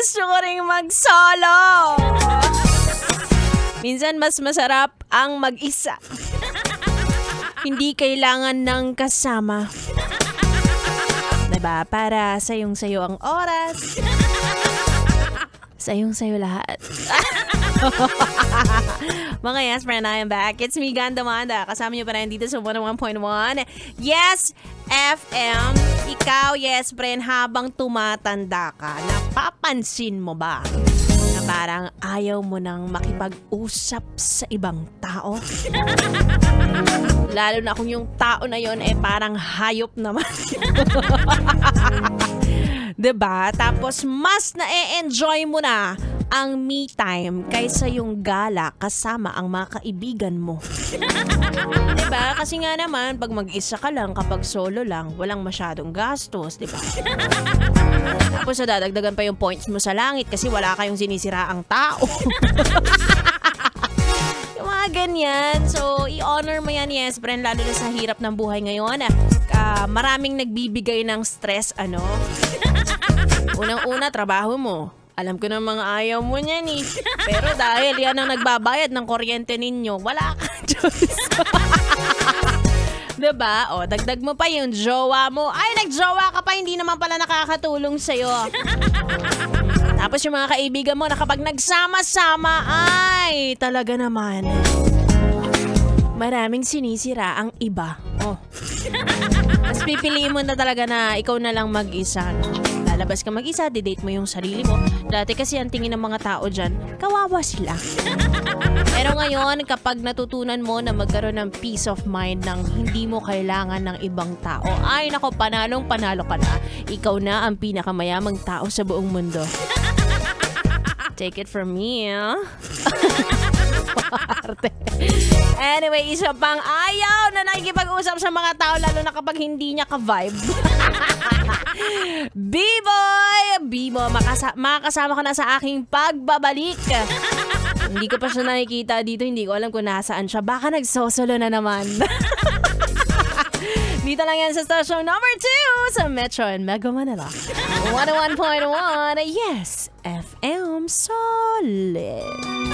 gusto ko ring mag-solo. Minsan mas masarap ang mag-isa. Hindi kailangan ng kasama. Diba? Para sayong-sayo ang oras. Sayong-sayo lahat. Mga yes, friend, I am back. It's me, Ganda Manda. Kasama niyo pa rin dito sa 101.1. Yes, FM. Ikaw, yes, friend, habang tumatanda ka, napapansin mo ba na parang ayaw mo nang makipag-usap sa ibang tao? Lalo na kung yung tao na yon parang hayop naman. Diba? Tapos mas na-enjoy mo na ang me time kaysa yung gala kasama ang mga kaibigan mo. Diba? Kasi nga naman, pag mag-isa ka lang, kapag solo lang, walang masyadong gastos, diba? Tapos dadagdagan pa yung points mo sa langit kasi wala kayong sinisiraang tao. Yung mga ganyan. So, i-honor mo yan, yes, friend, lalo na sa hirap ng buhay ngayon. Maraming nagbibigay ng stress, ano? Unang-una, trabaho mo. Alam ko na mga ayaw mo niyan eh. Pero dahil yan ang nagbabayad ng kuryente ninyo, wala ka choice. Diba? O, dagdag mo pa yung jowa mo. Ay, nagjowa ka pa, hindi naman pala nakakatulong sa'yo. Tapos yung mga kaibigan mo na kapag nagsama-sama, ay, talaga naman. Maraming sinisira ang iba. Oh. Mas pipiliin mo na talaga na ikaw na lang mag-isa. Lalabas ka mag-isa, didate mo yung sarili mo. Dati kasi ang tingin ng mga tao dyan, kawawa sila. Pero ngayon, kapag natutunan mo na magkaroon ng peace of mind nang hindi mo kailangan ng ibang tao, ay nako, panalong panalo ka na. Ikaw na ang pinakamayamang tao sa buong mundo. Take it from me, huh? Anyway, isa pang ayaw na nakikipag-usap sa mga tao lalo na kapag hindi niya ka-vibe. B-boy, makakasama ka na sa aking pagbabalik. Hindi ko pa siya nakikita dito, hindi ko alam kung nasaan siya. Baka nagsosolo na naman. Dito lang yan sa station number 2 sa Metro and Mega Manila. 101.1, yes, FM Solid.